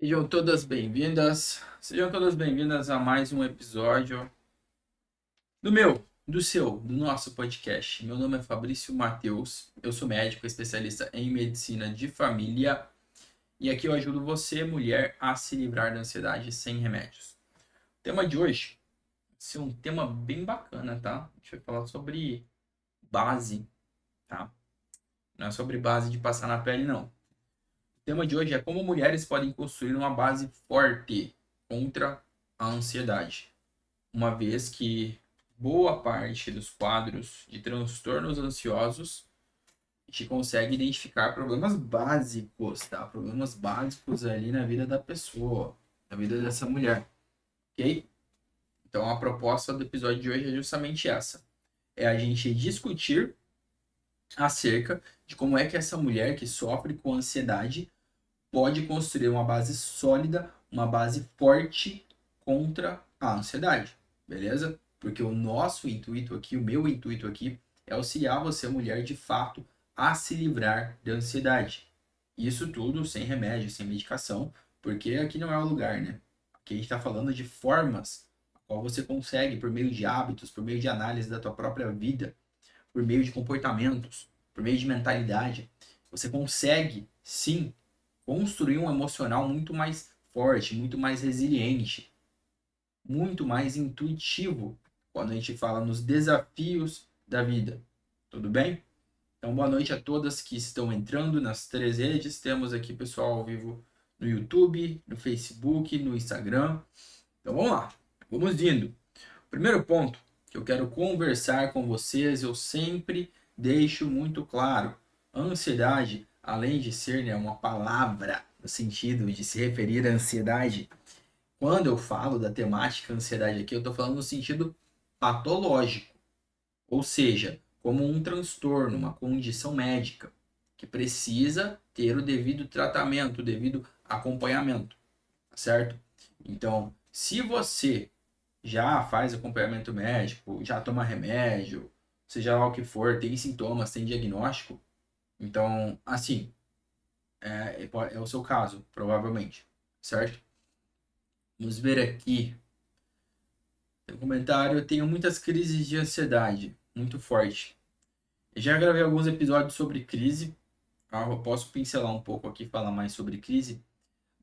Sejam todas bem-vindas a mais um episódio do nosso podcast. Meu nome é Fabrício Mateus, eu sou médico especialista em medicina de família e aqui eu ajudo você, mulher, a se livrar da ansiedade sem remédios. O tema de hoje vai ser um tema bem bacana, tá? A gente vai falar sobre base, tá? Não é sobre base de passar na pele, não. O tema de hoje é como mulheres podem construir uma base forte contra a ansiedade, uma vez que boa parte dos quadros de transtornos ansiosos a gente consegue identificar problemas básicos, tá? Problemas básicos ali na vida da pessoa, na vida dessa mulher, ok? Então a proposta do episódio de hoje é justamente essa: é a gente discutir acerca de como é que essa mulher que sofre com ansiedade pode construir uma base sólida, uma base forte contra a ansiedade, beleza? Porque o nosso intuito aqui, o meu intuito aqui, é auxiliar você, mulher, de fato, a se livrar da ansiedade. Isso tudo sem remédio, sem medicação, porque aqui não é o lugar, né? Aqui a gente está falando de formas a qual você consegue, por meio de hábitos, por meio de análise da tua própria vida, por meio de comportamentos, por meio de mentalidade, você consegue, sim, construir um emocional muito mais forte, muito mais resiliente, muito mais intuitivo quando a gente fala nos desafios da vida. Tudo bem? Então, boa noite a todas que estão entrando nas três redes. Temos aqui pessoal ao vivo no YouTube, no Facebook, no Instagram. Então, vamos lá. Vamos indo. Primeiro ponto que eu quero conversar com vocês, eu sempre deixo muito claro. A ansiedade, além de ser, né, uma palavra no sentido de se referir à ansiedade, quando eu falo da temática ansiedade aqui, eu estou falando no sentido patológico, ou seja, como um transtorno, uma condição médica que precisa ter o devido tratamento, o devido acompanhamento, tá certo? Então, se você já faz acompanhamento médico, já toma remédio, seja lá o que for, tem sintomas, tem diagnóstico, então, assim, é o seu caso, provavelmente, certo? Vamos ver aqui. Tem um comentário. Eu tenho muitas crises de ansiedade, muito forte. Eu já gravei alguns episódios sobre crise. Eu posso pincelar um pouco aqui, falar mais sobre crise.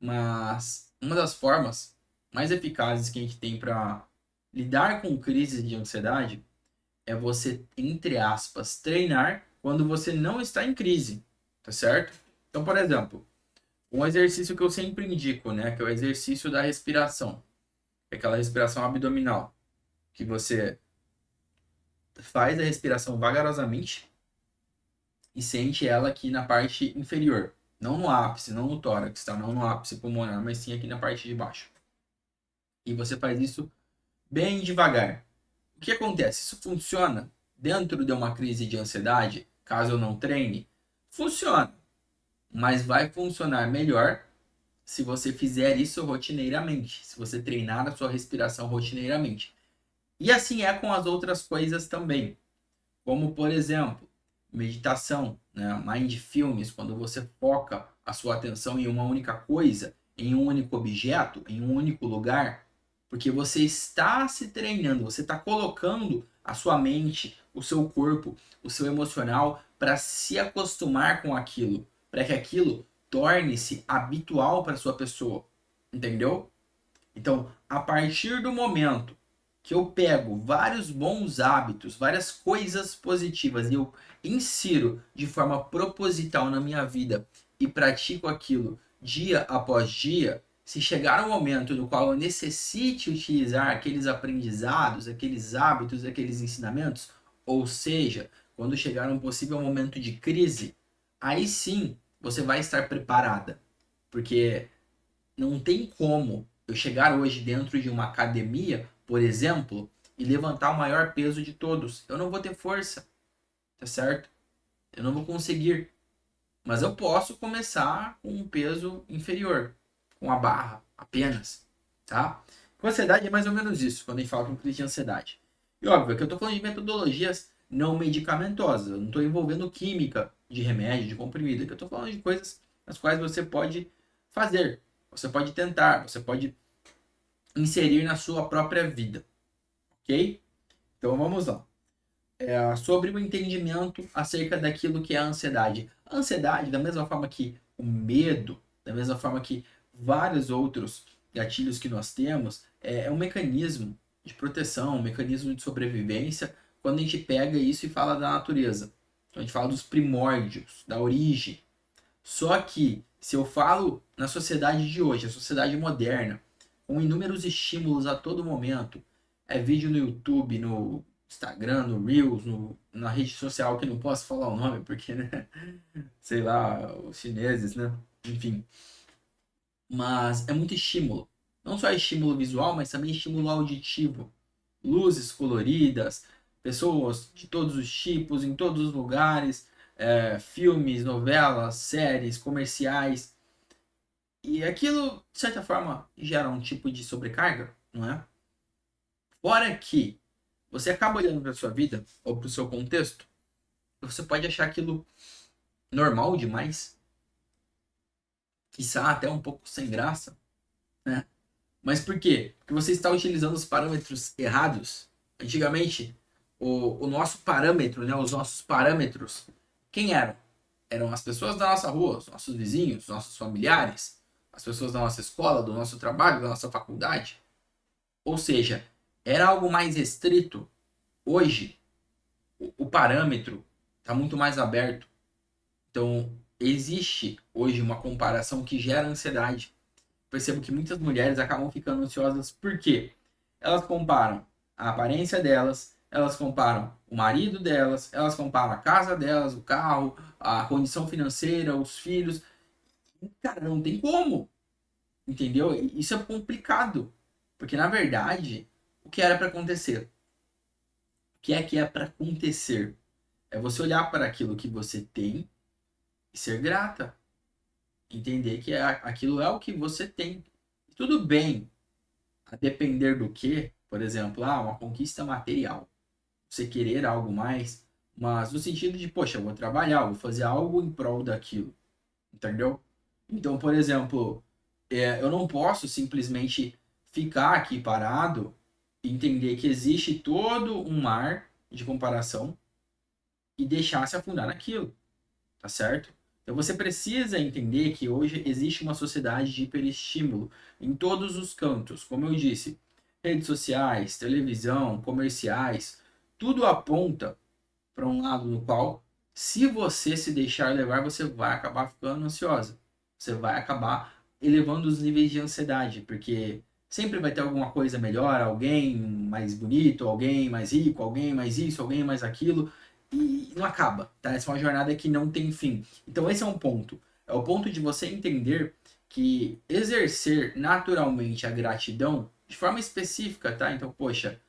Mas uma das formas mais eficazes que a gente tem para lidar com crises de ansiedade é você, entre aspas, treinar quando você não está em crise, tá certo? Então, por exemplo, um exercício que eu sempre indico, né, que é o exercício da respiração, é aquela respiração abdominal, que você faz a respiração vagarosamente e sente ela aqui na parte inferior, não no ápice, não no tórax, tá? Não no ápice pulmonar, mas sim aqui na parte de baixo. E você faz isso bem devagar. O que acontece? Isso funciona dentro de uma crise de ansiedade, caso eu não treine? Funciona, mas vai funcionar melhor se você fizer isso rotineiramente, se você treinar a sua respiração rotineiramente. E assim é com as outras coisas também, como por exemplo, meditação, né? Mindfulness, quando você foca a sua atenção em uma única coisa, em um único objeto, em um único lugar, porque você está se treinando, você está colocando a sua mente, o seu corpo, o seu emocional para se acostumar com aquilo, para que aquilo torne-se habitual para sua pessoa, entendeu? Então, a partir do momento que eu pego vários bons hábitos, várias coisas positivas e eu insiro de forma proposital na minha vida e pratico aquilo dia após dia, se chegar um momento no qual eu necessite utilizar aqueles aprendizados, aqueles hábitos, aqueles ensinamentos, ou seja, quando chegar um possível momento de crise, aí sim você vai estar preparada, porque não tem como eu chegar hoje dentro de uma academia, por exemplo, e levantar o maior peso de todos. Eu não vou ter força, tá certo? Eu não vou conseguir. Mas eu posso começar com um peso inferior, com a barra apenas, tá? Com ansiedade é mais ou menos isso, quando a gente fala com crise de ansiedade. E óbvio que eu estou falando de metodologias não medicamentosas, eu não estou envolvendo química de remédio, de comprimido, que eu estou falando de coisas nas quais você pode fazer. você pode tentar, você pode inserir na sua própria vida, ok? Então vamos lá. Sobre o entendimento acerca daquilo que é a ansiedade. A ansiedade, da mesma forma que o medo, da mesma forma que vários outros gatilhos que nós temos, é um mecanismo de proteção, um mecanismo de sobrevivência, quando a gente pega isso e fala da natureza. Então a gente fala dos primórdios, da origem. Só que, se eu falo na sociedade de hoje, a sociedade moderna, com inúmeros estímulos a todo momento, é vídeo no YouTube, no Instagram, no Reels, na rede social que eu não posso falar o nome, porque, né, sei lá, os chineses, né? Enfim. Mas é muito estímulo. Não só estímulo visual, mas também estímulo auditivo. Luzes coloridas, pessoas de todos os tipos, em todos os lugares, filmes, novelas, séries, comerciais. E aquilo, de certa forma, gera um tipo de sobrecarga, não é? Fora que você acaba olhando para sua vida ou para o seu contexto, você pode achar aquilo normal demais, quiçá até um pouco sem graça, né? Mas por quê? Porque você está utilizando os parâmetros errados. Antigamente, o nosso parâmetro, né, os nossos parâmetros, quem eram? Eram as pessoas da nossa rua, os nossos vizinhos, os nossos familiares, as pessoas da nossa escola, do nosso trabalho, da nossa faculdade. Ou seja, era algo mais restrito. Hoje, o parâmetro está muito mais aberto. Então, existe hoje uma comparação que gera ansiedade. Percebo que muitas mulheres acabam ficando ansiosas porque elas comparam a aparência delas, elas comparam o marido delas, elas comparam a casa delas, o carro, a condição financeira, os filhos. Cara, não tem como, entendeu? Isso é complicado, porque na verdade, o que era para acontecer? O que é para acontecer? É você olhar para aquilo que você tem e ser grata, entender que aquilo é o que você tem. Tudo bem, a depender do que, por exemplo, uma conquista material, você querer algo mais, mas no sentido de, poxa, eu vou trabalhar, vou fazer algo em prol daquilo, entendeu? Então, por exemplo, eu não posso simplesmente ficar aqui parado e entender que existe todo um mar de comparação e deixar se afundar naquilo, tá certo? Então você precisa entender que hoje existe uma sociedade de hiperestímulo em todos os cantos, como eu disse, redes sociais, televisão, comerciais, tudo aponta para um lado no qual, se você se deixar levar, você vai acabar ficando ansiosa. Você vai acabar elevando os níveis de ansiedade, porque sempre vai ter alguma coisa melhor, alguém mais bonito, alguém mais rico, alguém mais isso, alguém mais aquilo, e não acaba, tá? Essa é uma jornada que não tem fim. Então esse é um ponto. É o ponto de você entender que exercer naturalmente a gratidão de forma específica, tá? Então, poxa,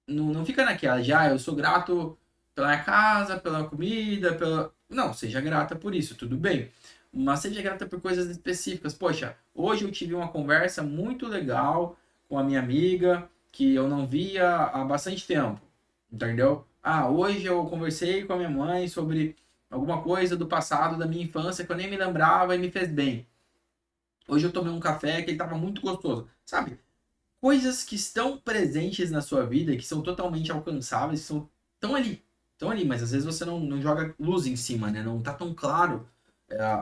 não fica naquela de, eu sou grato pela minha casa, pela comida, pela. Não, seja grata por isso, tudo bem. Mas seja grata por coisas específicas. Poxa, hoje eu tive uma conversa muito legal com a minha amiga que eu não via há bastante tempo, entendeu? Hoje eu conversei com a minha mãe sobre alguma coisa do passado da minha infância que eu nem me lembrava e me fez bem. Hoje eu tomei um café que ele estava muito gostoso, sabe? Coisas que estão presentes na sua vida, que são totalmente alcançáveis, que estão ali, mas às vezes você não joga luz em cima, né? Não tá tão claro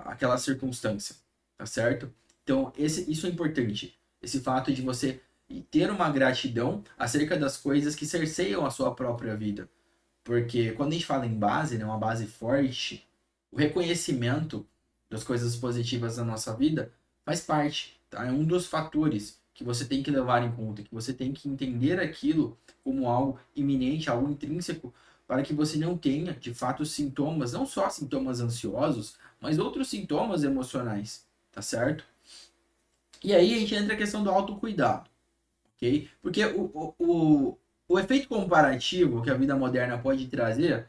aquela circunstância, tá certo? Então, isso é importante. Esse fato de você ter uma gratidão acerca das coisas que cerceiam a sua própria vida. Porque quando a gente fala em base, né, uma base forte, o reconhecimento das coisas positivas da nossa vida faz parte, tá? É um dos fatores que você tem que levar em conta, que você tem que entender aquilo como algo iminente, algo intrínseco, para que você não tenha, de fato, sintomas, não só sintomas ansiosos, mas outros sintomas emocionais, tá certo? E aí a gente entra a questão do autocuidado, ok? Porque o efeito comparativo que a vida moderna pode trazer,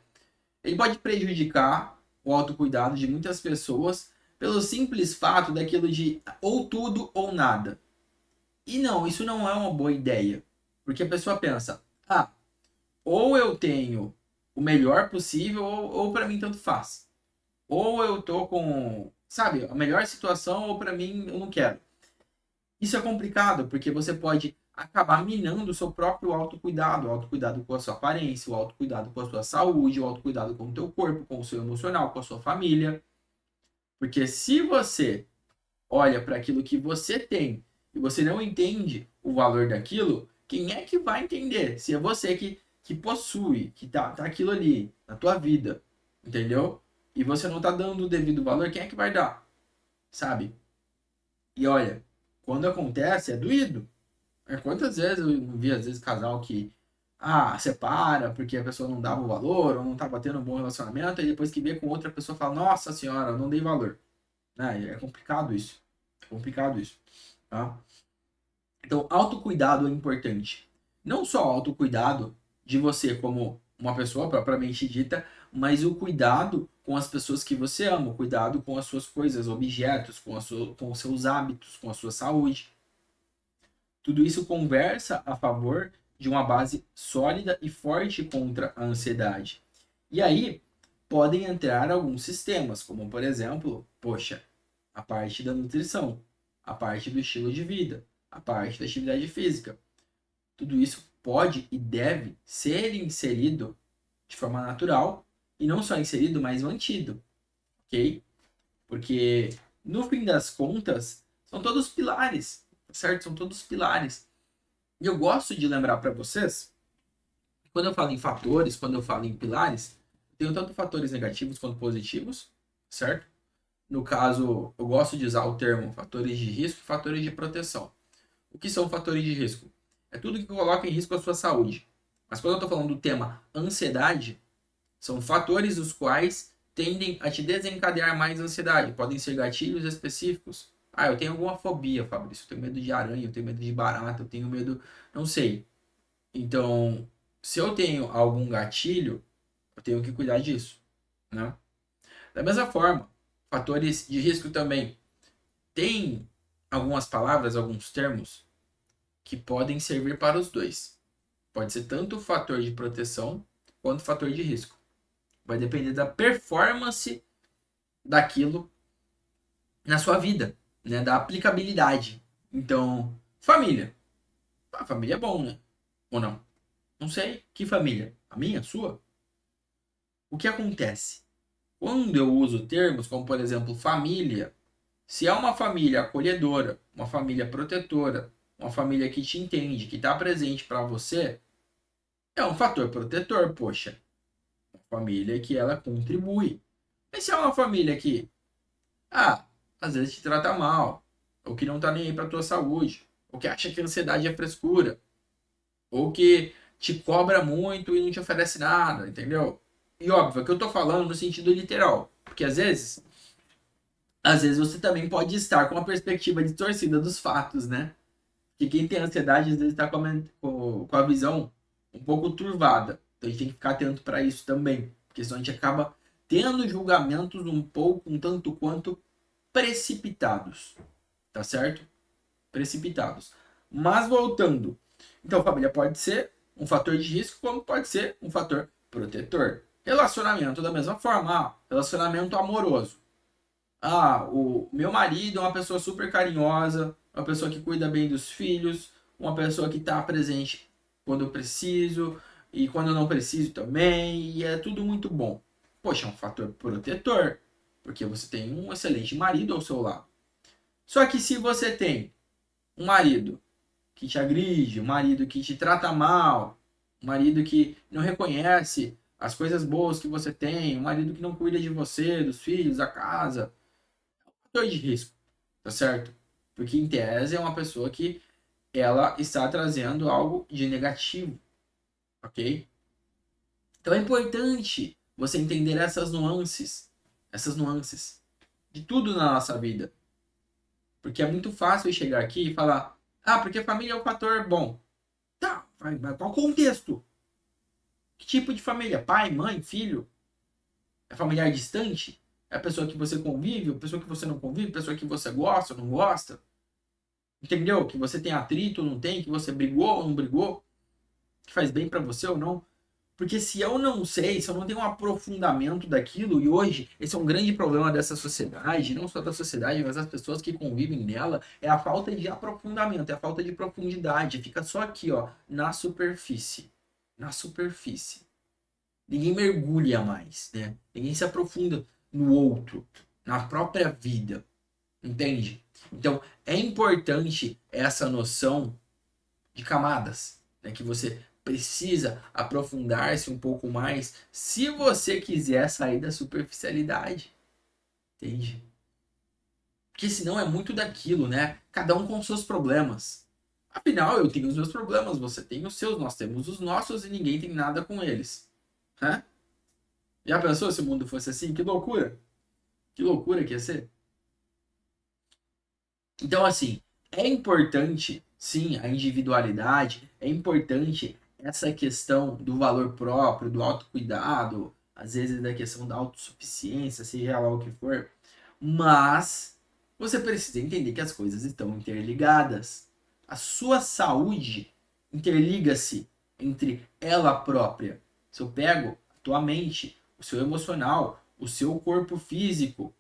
ele pode prejudicar o autocuidado de muitas pessoas pelo simples fato daquilo de ou tudo ou nada. E não, isso não é uma boa ideia. Porque a pessoa pensa, ou eu tenho o melhor possível, ou para mim tanto faz. Ou eu tô com sabe, a melhor situação ou para mim eu não quero. Isso é complicado, porque você pode acabar minando o seu próprio autocuidado, o autocuidado com a sua aparência, o autocuidado com a sua saúde, o autocuidado com o teu corpo, com o seu emocional, com a sua família. Porque se você olha para aquilo que você tem e você não entende o valor daquilo, quem é que vai entender? Se é você que possui, que tá aquilo ali na tua vida, entendeu? E você não tá dando o devido valor, quem é que vai dar? Sabe? E olha, quando acontece, é doído. Quantas vezes eu vi, às vezes, casal que separa porque a pessoa não dava o valor ou não estava tendo um bom relacionamento, e depois que vê com outra pessoa fala, nossa senhora, eu não dei valor. Né? É complicado isso. É complicado isso. Tá? Então, autocuidado é importante. Não só o autocuidado de você como uma pessoa propriamente dita, mas o cuidado com as pessoas que você ama, o cuidado com as suas coisas, objetos, com os seus hábitos, com a sua saúde. Tudo isso conversa a favor de uma base sólida e forte contra a ansiedade. E aí podem entrar alguns sistemas, como por exemplo, poxa, a parte da nutrição, a parte do estilo de vida, a parte da atividade física. Tudo isso pode e deve ser inserido de forma natural e não só inserido, mas mantido, ok? Porque no fim das contas são todos pilares, certo? São todos pilares. E eu gosto de lembrar para vocês, quando eu falo em fatores, quando eu falo em pilares, eu tenho tanto fatores negativos quanto positivos, certo? No caso, eu gosto de usar o termo fatores de risco e fatores de proteção. O que são fatores de risco? É tudo que coloca em risco a sua saúde. Mas quando eu estou falando do tema ansiedade, são fatores os quais tendem a te desencadear mais ansiedade. Podem ser gatilhos específicos. Eu tenho alguma fobia, Fabrício. Eu tenho medo de aranha, eu tenho medo de barata, eu tenho medo. Não sei. Então, se eu tenho algum gatilho, eu tenho que cuidar disso, né? Da mesma forma, fatores de risco também. Tem algumas palavras, alguns termos que podem servir para os dois. Pode ser tanto o fator de proteção quanto o fator de risco. Vai depender da performance daquilo na sua vida, né? Da aplicabilidade. Então, família. Família é bom, né? Ou não? Não sei. Que família? A minha? A sua? O que acontece? Quando eu uso termos como, por exemplo, família, se é uma família acolhedora, uma família protetora, uma família que te entende, que está presente para você, é um fator protetor, poxa. Uma família que ela contribui. Mas se é uma família que, às vezes te trata mal, ou que não tá nem aí pra tua saúde, ou que acha que a ansiedade é frescura, ou que te cobra muito e não te oferece nada, entendeu? E óbvio que eu tô falando no sentido literal, porque às vezes você também pode estar com uma perspectiva distorcida dos fatos, né? Que quem tem ansiedade às vezes está com a visão um pouco turvada. Então a gente tem que ficar atento para isso também, porque senão a gente acaba tendo julgamentos um pouco, um tanto quanto precipitados, tá certo? Precipitados. Mas voltando, então família pode ser um fator de risco, como pode ser um fator protetor. Relacionamento da mesma forma, relacionamento amoroso. O meu marido é uma pessoa super carinhosa, uma pessoa que cuida bem dos filhos, uma pessoa que está presente quando eu preciso e quando eu não preciso também, e é tudo muito bom. Poxa, é um fator protetor, porque você tem um excelente marido ao seu lado. Só que se você tem um marido que te agride, um marido que te trata mal, um marido que não reconhece as coisas boas que você tem, um marido que não cuida de você, dos filhos, da casa, fator de risco, tá certo? Porque em tese é uma pessoa que ela está trazendo algo de negativo, ok? Então é importante você entender essas nuances de tudo na nossa vida. Porque é muito fácil chegar aqui e falar, porque família é um fator bom. Tá, mas qual contexto? Que tipo de família? Pai, mãe, filho? É familiar distante? É a pessoa que você convive? A pessoa que você não convive? A pessoa que você gosta ou não gosta? Entendeu? Que você tem atrito ou não tem? Que você brigou ou não brigou? Que faz bem pra você ou não? Porque se eu não sei, se eu não tenho um aprofundamento daquilo, e hoje esse é um grande problema dessa sociedade, não só da sociedade, mas das pessoas que convivem nela, é a falta de aprofundamento, é a falta de profundidade. Fica só aqui, ó, na superfície. Na superfície. Ninguém mergulha mais, né? Ninguém se aprofunda no outro, na própria vida. Entende? Então, é importante essa noção de camadas, né? Que você precisa aprofundar-se um pouco mais se você quiser sair da superficialidade. Entende? Porque senão é muito daquilo, né? Cada um com seus problemas. Afinal, eu tenho os meus problemas, você tem os seus, nós temos os nossos e ninguém tem nada com eles. Hã? Já pensou se o mundo fosse assim? Que loucura! Que loucura que ia ser. Então, assim, é importante, sim, a individualidade, é importante essa questão do valor próprio, do autocuidado, às vezes da questão da autossuficiência, seja lá o que for, mas você precisa entender que as coisas estão interligadas. A sua saúde interliga-se entre ela própria. Se eu pego a tua mente, o seu emocional, o seu corpo físico,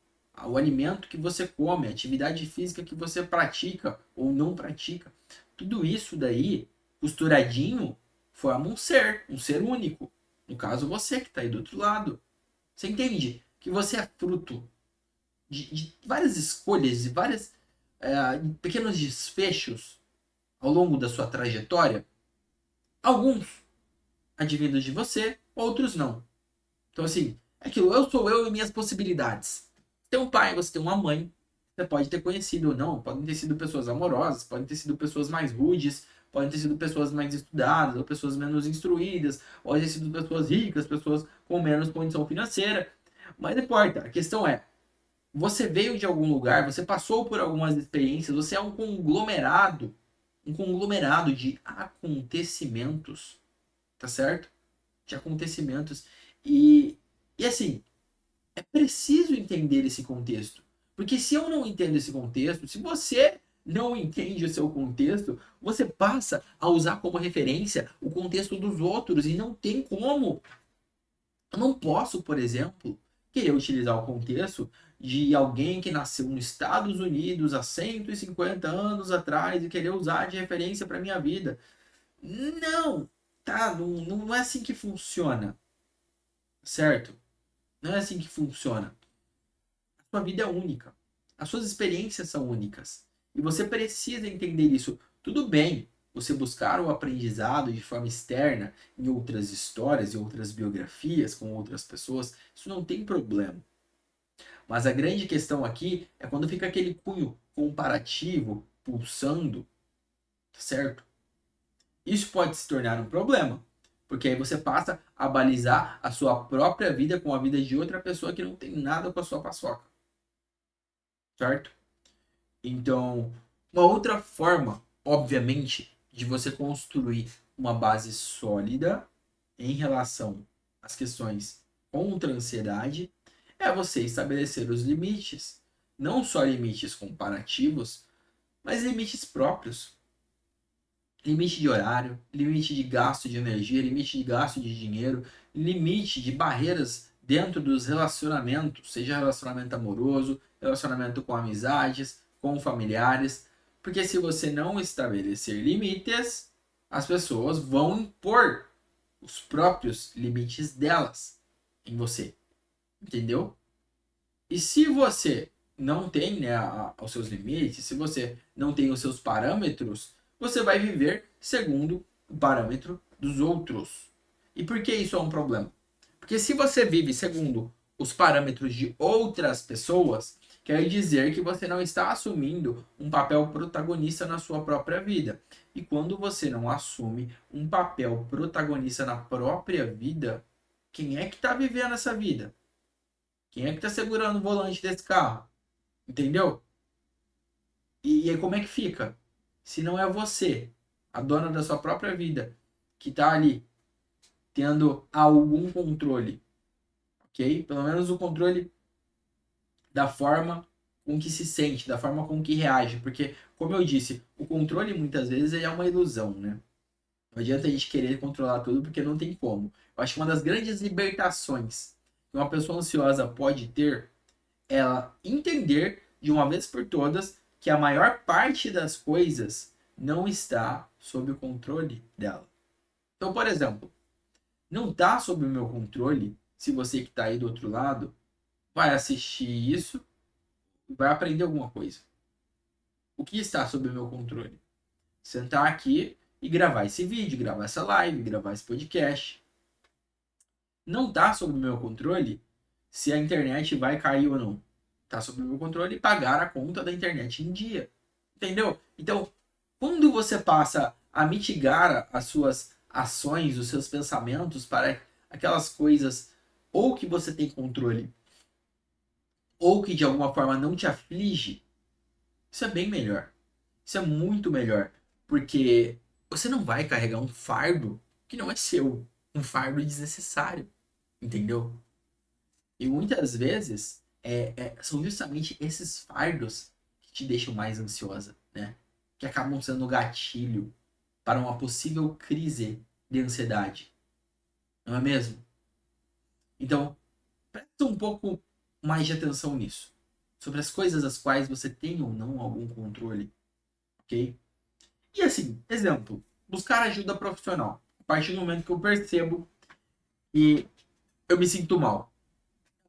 o alimento que você come, a atividade física que você pratica ou não pratica, tudo isso daí, costuradinho, forma um ser único. No caso, você que está aí do outro lado. Você entende que você é fruto de várias escolhas, de vários pequenos desfechos ao longo da sua trajetória? Alguns advindos de você, outros não. Então, assim, é aquilo, eu sou eu e minhas possibilidades. Tem um pai, você tem uma mãe, você pode ter conhecido ou não, podem ter sido pessoas amorosas, podem ter sido pessoas mais rudes, podem ter sido pessoas mais estudadas, ou pessoas menos instruídas, podem ter sido pessoas ricas, pessoas com menos condição financeira. Mas não importa, a questão é, você veio de algum lugar, você passou por algumas experiências, você é um conglomerado de acontecimentos, tá certo? De acontecimentos. E, e assim, é preciso entender esse contexto. Porque se eu não entendo esse contexto, se você não entende o seu contexto, você passa a usar como referência o contexto dos outros e não tem como. Eu não posso, por exemplo, querer utilizar o contexto de alguém que nasceu nos Estados Unidos há 150 anos atrás e querer usar de referência para minha vida. Não, tá? Não, não é assim que funciona, certo? Não é assim que funciona. Sua vida é única. As suas experiências são únicas. E você precisa entender isso. Tudo bem você buscar o aprendizado de forma externa em outras histórias, em outras biografias, com outras pessoas. Isso não tem problema. Mas a grande questão aqui é quando fica aquele cunho comparativo pulsando, certo? Isso pode se tornar um problema. Porque aí você passa a balizar a sua própria vida com a vida de outra pessoa que não tem nada com a sua paçoca. Certo? Então, uma outra forma, obviamente, de você construir uma base sólida em relação às questões contra a ansiedade é você estabelecer os limites. Não só limites comparativos, mas limites próprios. Limite de horário, limite de gasto de energia, limite de gasto de dinheiro, limite de barreiras dentro dos relacionamentos, seja relacionamento amoroso, relacionamento com amizades, com familiares, porque se você não estabelecer limites, as pessoas vão impor os próprios limites delas em você, entendeu? E se você não tem, né, os seus limites, se você não tem os seus parâmetros, você vai viver segundo o parâmetro dos outros. E por que isso é um problema? Porque se você vive segundo os parâmetros de outras pessoas, quer dizer que você não está assumindo um papel protagonista na sua própria vida. E quando você não assume um papel protagonista na própria vida, quem é que está vivendo essa vida? Quem é que está segurando o volante desse carro? Entendeu? E aí como é que fica? Se não é você, a dona da sua própria vida, que está ali tendo algum controle, ok? Pelo menos o controle da forma com que se sente, da forma com que reage, porque, como eu disse, o controle muitas vezes é uma ilusão, né? Não adianta a gente querer controlar tudo porque não tem como. Eu acho que uma das grandes libertações que uma pessoa ansiosa pode ter é ela entender de uma vez por todas que a maior parte das coisas não está sob o controle dela. Então, por exemplo, não está sob o meu controle se você que está aí do outro lado vai assistir isso e vai aprender alguma coisa. O que está sob o meu controle? Sentar aqui e gravar esse vídeo, gravar essa live, gravar esse podcast. Não está sob o meu controle se a internet vai cair ou não. Está sob o meu controle pagar a conta da internet em dia. Entendeu? Então, quando você passa a mitigar as suas ações, os seus pensamentos para aquelas coisas ou que você tem controle ou que de alguma forma não te aflige, isso é bem melhor. Isso é muito melhor. Porque você não vai carregar um fardo que não é seu. Um fardo desnecessário. Entendeu? E muitas vezes são justamente esses fardos que te deixam mais ansiosa, né? Que acabam sendo gatilho para uma possível crise de ansiedade. Não é mesmo? Então, presta um pouco mais de atenção nisso. Sobre as coisas as quais você tem ou não algum controle, ok? E assim, exemplo, buscar ajuda profissional. A partir do momento que eu percebo que eu me sinto mal,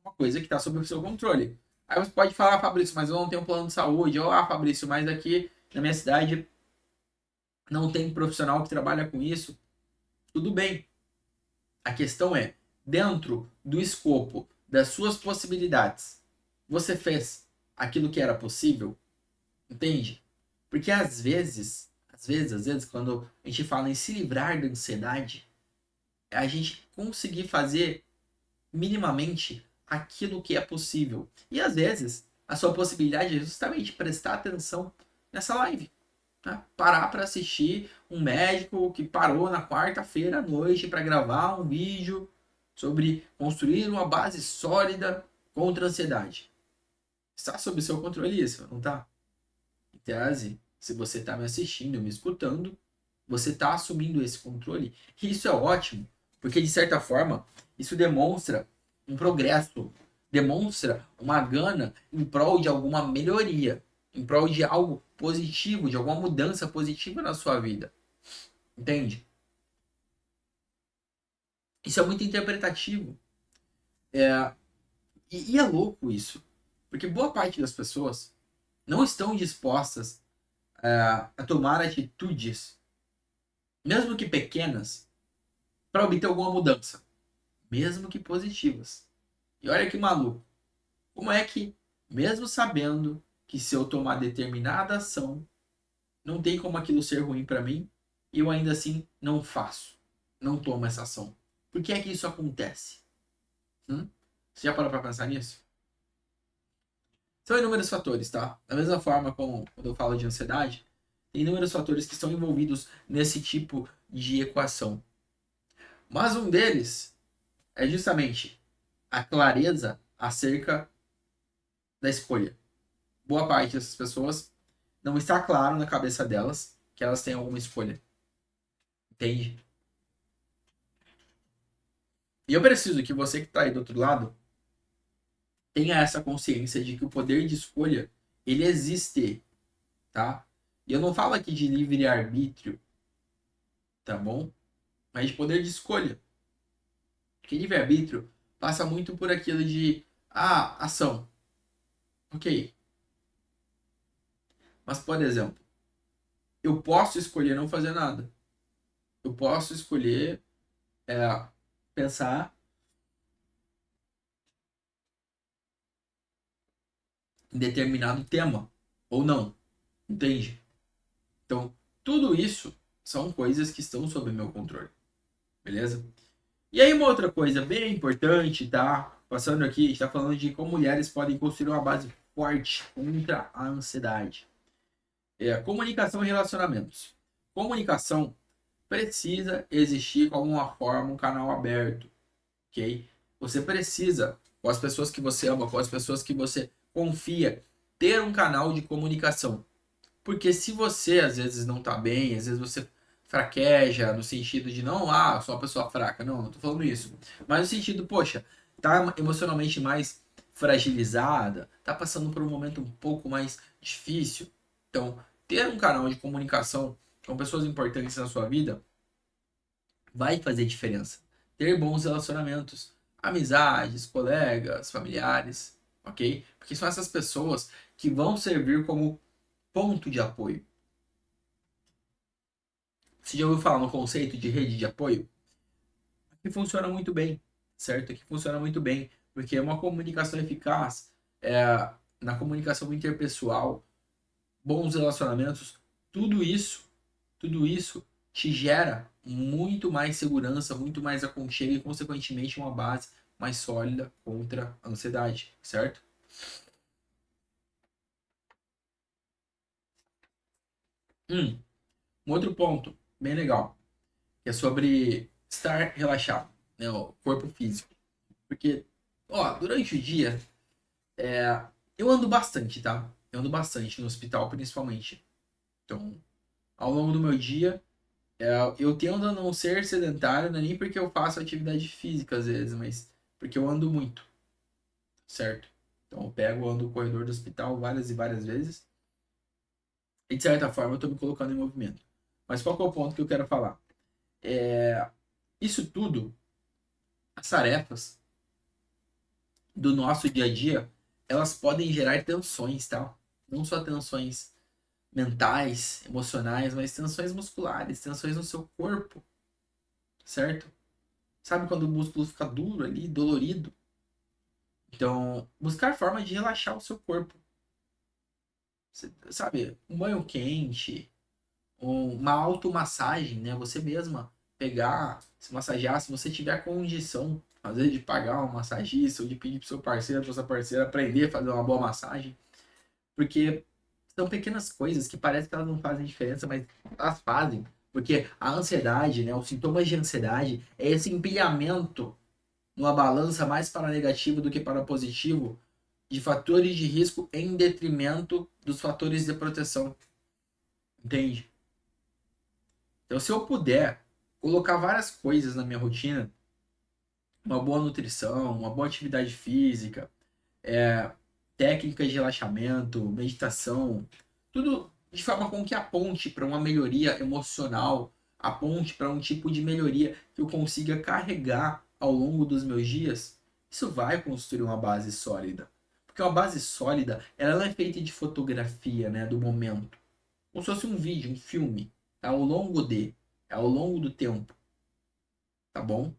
uma coisa que está sob o seu controle. Aí você pode falar, Fabrício, mas eu não tenho um plano de saúde. Ou, Fabrício, mas aqui na minha cidade não tem profissional que trabalha com isso. Tudo bem. A questão é, dentro do escopo das suas possibilidades, você fez aquilo que era possível? Entende? Porque às vezes, quando a gente fala em se livrar da ansiedade, é a gente conseguir fazer minimamente aquilo que é possível. E às vezes, a sua possibilidade é justamente prestar atenção nessa live. Tá? Parar para assistir um médico que parou na quarta-feira à noite para gravar um vídeo sobre construir uma base sólida contra a ansiedade. Está sob seu controle isso, não está? Em tese, se você está me assistindo, me escutando, você está assumindo esse controle. E isso é ótimo, porque de certa forma, isso demonstra um progresso, demonstra uma gana em prol de alguma melhoria, em prol de algo positivo, de alguma mudança positiva na sua vida. Entende? Isso é muito interpretativo. E é louco isso, porque boa parte das pessoas não estão dispostas a tomar atitudes, mesmo que pequenas, para obter alguma mudança, mesmo que positivas. E olha que maluco. Como é que, mesmo sabendo que se eu tomar determinada ação, não tem como aquilo ser ruim para mim, e eu ainda assim não faço, não tomo essa ação? Por que é que isso acontece? Você já parou para pensar nisso? São inúmeros fatores, tá? Da mesma forma como quando eu falo de ansiedade, tem inúmeros fatores que estão envolvidos nesse tipo de equação. Mas um deles é justamente a clareza acerca da escolha. Boa parte dessas pessoas não está claro na cabeça delas que elas têm alguma escolha. Entende? E eu preciso que você que está aí do outro lado tenha essa consciência de que o poder de escolha, ele existe, tá? E eu não falo aqui de livre-arbítrio, tá bom? Mas de poder de escolha. Porque livre-arbítrio passa muito por aquilo de, ação. Ok. Mas, por exemplo, eu posso escolher não fazer nada. Eu posso escolher pensar em determinado tema ou não, entende? Então, tudo isso são coisas que estão sob meu controle, beleza? E aí uma outra coisa bem importante, tá? Passando aqui, a gente tá falando de como mulheres podem construir uma base forte contra a ansiedade. Comunicação e relacionamentos. Comunicação precisa existir como uma forma, um canal aberto, ok? Você precisa, com as pessoas que você ama, com as pessoas que você confia, ter um canal de comunicação. Porque se você às vezes não tá bem, às vezes você fraqueja, no sentido de não, sou uma pessoa fraca. Não, não tô falando isso. Mas no sentido, poxa, tá emocionalmente mais fragilizada, tá passando por um momento um pouco mais difícil. Então, ter um canal de comunicação com pessoas importantes na sua vida vai fazer diferença. Ter bons relacionamentos, amizades, colegas, familiares, ok? Porque são essas pessoas que vão servir como ponto de apoio. Você já ouviu falar no conceito de rede de apoio? Aqui funciona muito bem, certo? Aqui funciona muito bem, porque é uma comunicação eficaz, na comunicação interpessoal, bons relacionamentos, tudo isso, tudo isso te gera muito mais segurança, muito mais aconchego e, consequentemente, uma base mais sólida contra a ansiedade, certo? Um outro ponto bem legal, que é sobre estar relaxado, né, o corpo físico. Porque, durante o dia, eu ando bastante, tá? Eu ando bastante no hospital, principalmente. Então, ao longo do meu dia, eu tendo a não ser sedentário, não é nem porque eu faço atividade física às vezes, mas porque eu ando muito, certo? Então, eu pego, ando o corredor do hospital várias e várias vezes, e de certa forma eu tô me colocando em movimento. Mas qual que é o ponto que eu quero falar? Isso tudo, as tarefas do nosso dia a dia, elas podem gerar tensões, tá? Não só tensões mentais, emocionais, mas tensões musculares, tensões no seu corpo, certo? Sabe quando o músculo fica duro ali, dolorido? Então, buscar forma de relaxar o seu corpo. Sabe, um banho quente, uma automassagem, né? Você mesma pegar, se massagear, se você tiver condição, às vezes de pagar um massagista ou de pedir pro seu parceiro, pra sua parceira aprender a fazer uma boa massagem, porque são pequenas coisas que parece que elas não fazem diferença, mas elas fazem. Porque a ansiedade, né, os sintomas de ansiedade é esse empilhamento numa balança mais para negativo do que para positivo de fatores de risco em detrimento dos fatores de proteção. Entende? Então, se eu puder colocar várias coisas na minha rotina, uma boa nutrição, uma boa atividade física, técnicas de relaxamento, meditação, tudo de forma com que aponte para uma melhoria emocional, aponte para um tipo de melhoria que eu consiga carregar ao longo dos meus dias, isso vai construir uma base sólida. Porque uma base sólida, ela não é feita de fotografia, né, do momento. Como se fosse um vídeo, um filme, tá? Ao longo do tempo, tá bom?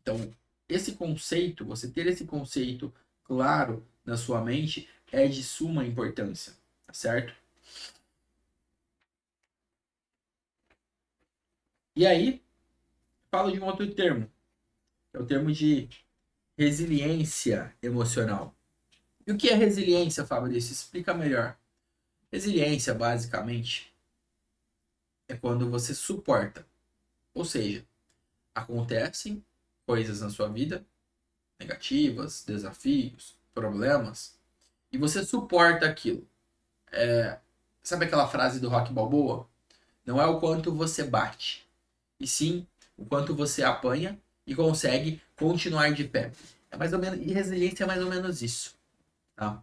Então, esse conceito, você ter esse conceito claro na sua mente é de suma importância, tá certo? E aí, falo de um outro termo, que é o termo de resiliência emocional. E o que é resiliência, Fabrício? Explica melhor. Resiliência, basicamente, é quando você suporta. Ou seja, acontecem coisas na sua vida, negativas, desafios, problemas, e você suporta aquilo. Sabe aquela frase do Rock Balboa? Não é o quanto você bate, e sim o quanto você apanha e consegue continuar de pé. É mais ou menos, e resiliência é mais ou menos isso, tá?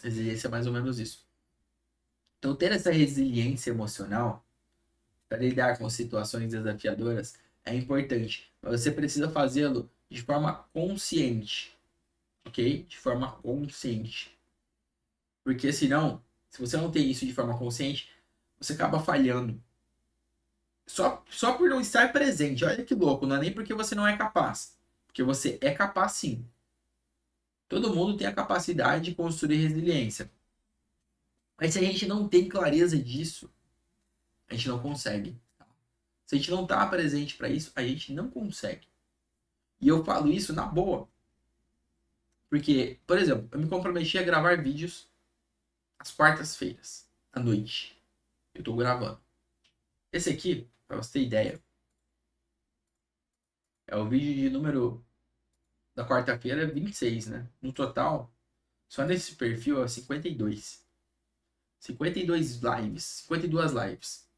Resiliência é mais ou menos isso. Então, ter essa resiliência emocional para lidar com situações desafiadoras é importante, mas você precisa fazê-lo de forma consciente, ok? De forma consciente. Porque senão, se você não tem isso de forma consciente, você acaba falhando. Só por não estar presente. Olha que louco, não é nem porque você não é capaz. Porque você é capaz sim. Todo mundo tem a capacidade de construir resiliência. Mas se a gente não tem clareza disso, a gente não consegue. Se a gente não está presente para isso, a gente não consegue. E eu falo isso na boa. Porque, por exemplo, eu me comprometi a gravar vídeos às quartas-feiras, à noite. Eu estou gravando. Esse aqui, para você ter ideia, é o vídeo de número da quarta-feira, 26, né? No total, só nesse perfil é 52. 52 lives. 52 lives.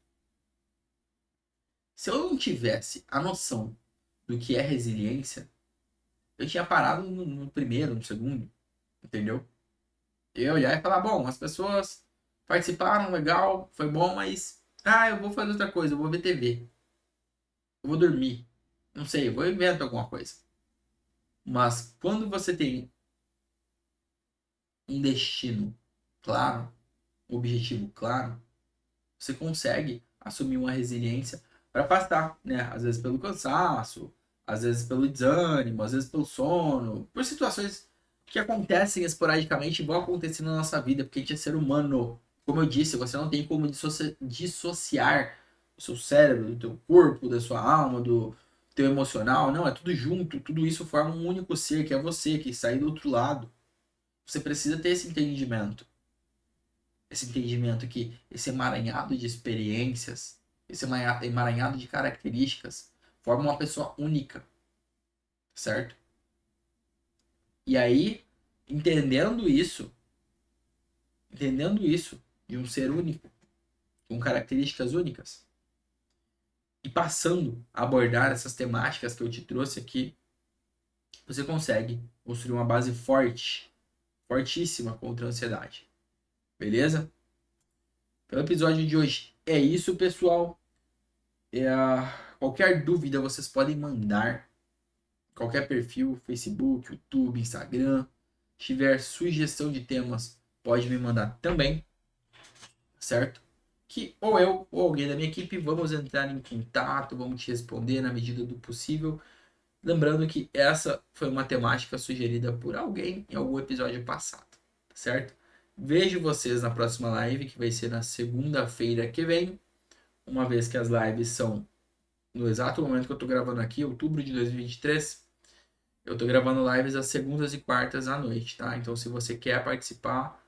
Se eu não tivesse a noção do que é resiliência, eu tinha parado no primeiro, no segundo, entendeu? Eu ia olhar e falar, bom, as pessoas participaram, legal, foi bom, mas eu vou fazer outra coisa, eu vou ver TV, eu vou dormir, não sei, eu vou inventar alguma coisa. Mas quando você tem um destino claro, um objetivo claro, você consegue assumir uma resiliência para passar, né? Às vezes pelo cansaço, às vezes pelo desânimo, às vezes pelo sono, por situações que acontecem esporadicamente e vão acontecer na nossa vida, porque a gente é ser humano. Como eu disse, você não tem como dissociar o seu cérebro, do teu corpo, da sua alma, do teu emocional. Não, é tudo junto, tudo isso forma um único ser, que é você, que sai do outro lado. Você precisa ter esse entendimento. Esse entendimento que esse emaranhado de experiências, esse emaranhado de características, forma uma pessoa única, certo? E aí, entendendo isso de um ser único, com características únicas, e passando a abordar essas temáticas que eu te trouxe aqui, você consegue construir uma base forte, fortíssima contra a ansiedade. Beleza? Pelo episódio de hoje é isso, pessoal. É, qualquer dúvida vocês podem mandar. Qualquer perfil, Facebook, YouTube, Instagram. Se tiver sugestão de temas, pode me mandar também, certo? Que ou eu ou alguém da minha equipe vamos entrar em contato, vamos te responder na medida do possível. Lembrando que essa foi uma temática sugerida por alguém em algum episódio passado, certo? Vejo vocês na próxima live, que vai ser na segunda-feira que vem, uma vez que as lives são no exato momento que eu estou gravando aqui, outubro de 2023. Eu tô gravando lives às segundas e quartas à noite, tá? Então, se você quer participar,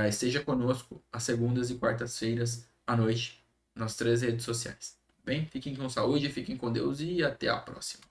esteja conosco às segundas e quartas-feiras à noite nas 3 redes sociais. Bem, fiquem com saúde, fiquem com Deus e até a próxima.